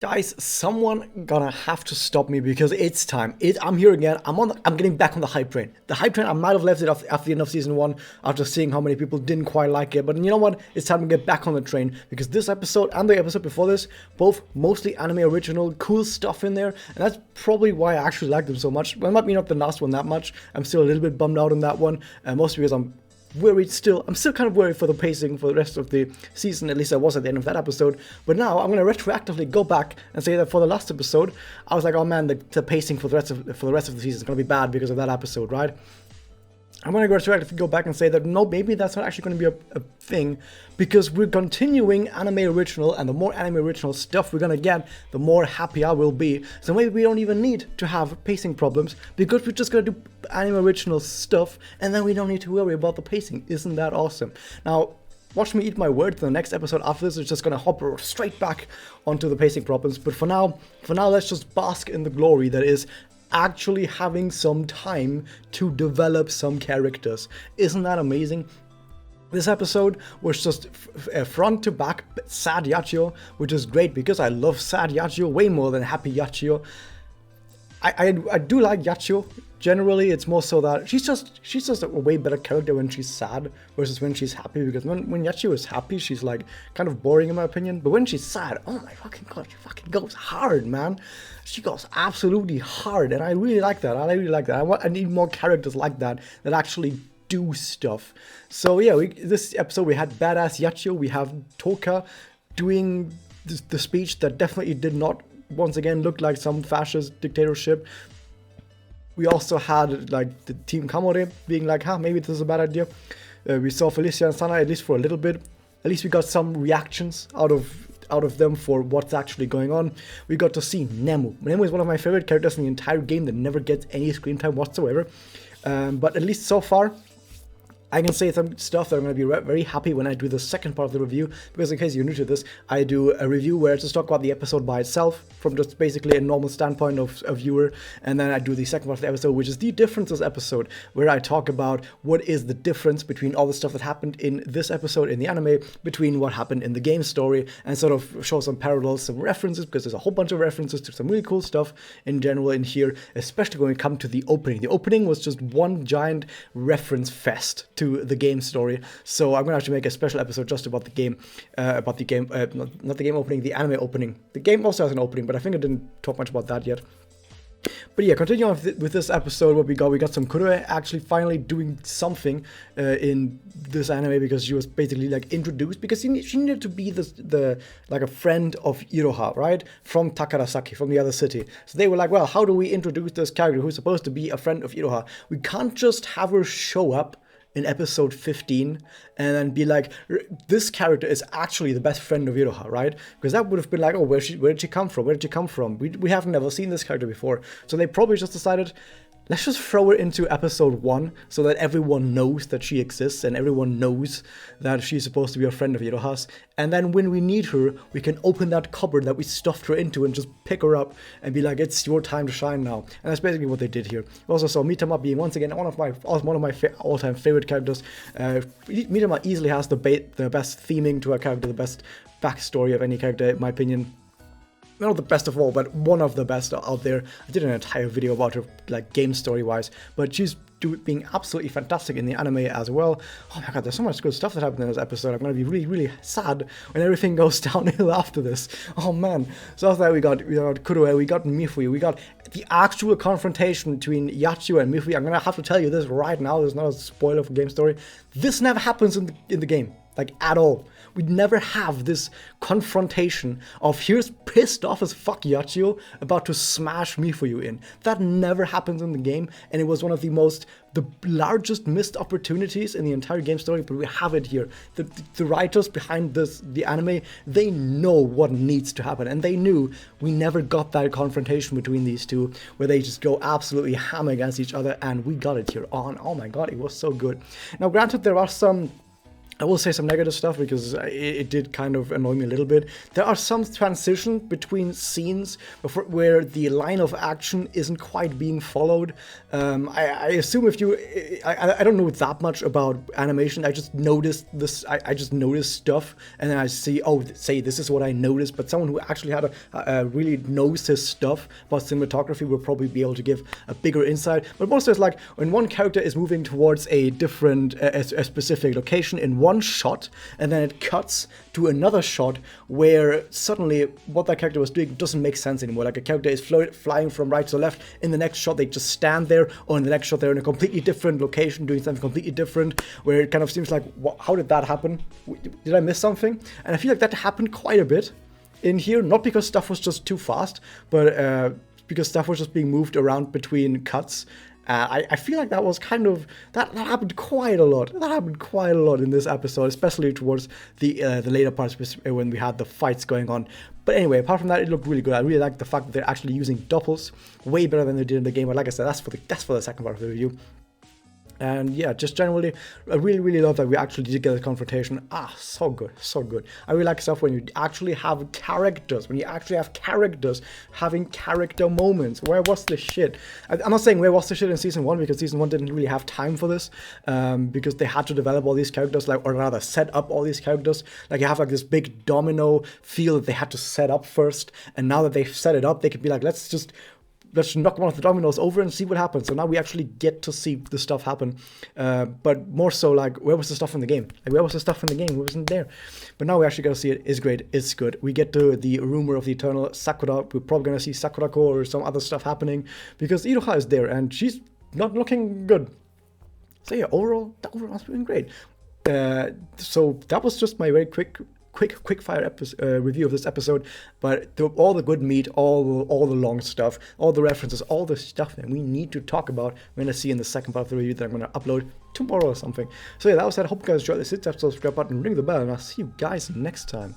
Guys, someone gonna have to stop me because it's time. I'm here again. I'm getting back on the hype train. The hype train. I might have left it off after the end of season 1 after seeing how many people didn't quite like it. But you know what? It's time to get back on the train because this episode and the episode before this, both mostly anime original, cool stuff in there, and that's probably why I actually like them so much. Well, maybe not the last one that much. I'm still a little bit bummed out on that one, mostly because I'm worried still. I'm still kind of worried for the pacing for the rest of the season. At least I was at the end of that episode. But now I'm going to retroactively go back and say that for the last episode, I was like, oh man, the pacing for the rest of the season is going to be bad because of that episode, right? I'm going to retroactively go back and say that no, maybe that's not actually going to be a thing, because we're continuing anime original, and the more anime original stuff we're going to get, the more happy I will be. So maybe we don't even need to have pacing problems, because we're just going to do anime original stuff, and then we don't need to worry about the pacing. Isn't that awesome? Now, watch me eat my words. The next episode after this is just going to hop straight back onto the pacing problems. But for now, let's just bask in the glory that is actually having some time to develop some characters. Isn't that amazing? This episode was just front to back sad Yachiyo, which is great because I love sad Yachiyo way more than happy Yachiyo. I do like Yachiyo. Generally, it's more so that she's just a way better character when she's sad versus when she's happy, because when Yachiyo is happy, she's like kind of boring in my opinion. But when she's sad, oh my fucking god, she fucking goes hard, man. She goes absolutely hard, and I really like that. I need more characters like that actually do stuff. So yeah, this episode we had badass Yachiyo, we have Toka doing the speech that definitely did not once again look like some fascist dictatorship. We also had like the Team Kamore being like, maybe this is a bad idea. We saw Felicia and Sana, at least for a little bit. At least we got some reactions out of them for what's actually going on. We got to see Nemu. Nemu is one of my favorite characters in the entire game that never gets any screen time whatsoever. But at least so far, I can say some stuff that I'm going to be very happy when I do the second part of the review, because in case you're new to this, I do a review where I just talk about the episode by itself, from just basically a normal standpoint of a viewer, and then I do the second part of the episode, which is the differences episode, where I talk about what is the difference between all the stuff that happened in this episode in the anime, between what happened in the game story, and sort of show some parallels, some references, because there's a whole bunch of references to some really cool stuff in general in here, especially when we come to the opening. The opening was just one giant reference fest to the game story, so I'm gonna have to make a special episode just about the game, not the game opening, the anime opening. The game also has an opening, but I think I didn't talk much about that yet. But yeah, continuing on with this episode, what we got some Kurue actually finally doing something in this anime, because she was basically like introduced, because she needed to be the like a friend of Iroha, right, from Takarasaki, from the other city. So they were like, well, how do we introduce this character who's supposed to be a friend of Iroha? We can't just have her show up in episode 15 and then be like, this character is actually the best friend of Iroha, right? Because that would have been like, oh, where did she come from? We have never seen this character before. So they probably just decided, let's just throw her into episode 1 so that everyone knows that she exists and everyone knows that she's supposed to be a friend of Iroha's. And then when we need her, we can open that cupboard that we stuffed her into and just pick her up and be like, it's your time to shine now. And that's basically what they did here. We also saw Mitama being once again one of my all-time favorite characters. Mitama easily has the best theming to a character, the best backstory of any character, in my opinion. Not the best of all, but one of the best out there. I did an entire video about her, like, game story-wise, but she's being absolutely fantastic in the anime as well. Oh my god, there's so much good stuff that happened in this episode. I'm gonna be really, really sad when everything goes downhill after this. Oh man. So after that, we got Kurue, we got Mifui, we got the actual confrontation between Yachiyo and Mifui. I'm gonna have to tell you this right now. There's not a spoiler for game story. This never happens in the game, like, at all. We never have this confrontation of here's pissed off as fuck Yachiyo about to smash Mifuyu in. That never happens in the game, and it was one of the largest missed opportunities in the entire game story, but we have it here. The writers behind the anime, they know what needs to happen, and they knew we never got that confrontation between these two, where they just go absolutely ham against each other, and we got it here on. Oh my god, it was so good. Now granted, there are some I will say some negative stuff because it did kind of annoy me a little bit. There are some transition between scenes where the line of action isn't quite being followed. I assume if you, I don't know that much about animation. I just noticed this. I just noticed stuff, and then I see, oh, say this is what I noticed. But someone who actually had a really knows his stuff about cinematography will probably be able to give a bigger insight. But mostly it's like when one character is moving towards a different, a specific location in one shot, and then it cuts to another shot where suddenly what that character was doing doesn't make sense anymore. Like a character is flying from right to left, in the next shot they just stand there, or in the next shot they're in a completely different location doing something completely different, where it kind of seems like, how did that happen? Did I miss something? And I feel like that happened quite a bit in here, not because stuff was just too fast, but because stuff was just being moved around between cuts. I feel like that was kind of, that happened quite a lot. That happened quite a lot in this episode, especially towards the later parts when we had the fights going on. But anyway, apart from that, it looked really good. I really like the fact that they're actually using doppels way better than they did in the game. But like I said, that's for the second part of the review. And yeah, just generally, I really love that we actually did get a confrontation. So good, so good. I really like stuff when you actually have characters, having character moments. Where was this shit? I'm not saying where was the shit in Season 1, because Season 1 didn't really have time for this, because they had to develop all these characters, like, or rather set up all these characters. Like, you have like this big domino feel that they had to set up first, and now that they've set it up, they could be like, let's knock one of the dominoes over and see what happens. So now we actually get to see the stuff happen. But more so, like, where was the stuff in the game? Like, where was the stuff in the game? It wasn't there. But now we actually get to see it. It's great. It's good. We get to the rumor of the eternal Sakura. We're probably going to see Sakurako or some other stuff happening, because Iroha is there and she's not looking good. So yeah, overall it's been great. So that was just my very quick fire review of this episode, but all the good meat, all the long stuff, all the references, all the stuff that we need to talk about, we're gonna see in the second part of the review that I'm gonna upload tomorrow or something. So yeah, that was that. I hope you guys enjoyed this. Hit that subscribe button, ring the bell, and I'll see you guys next time.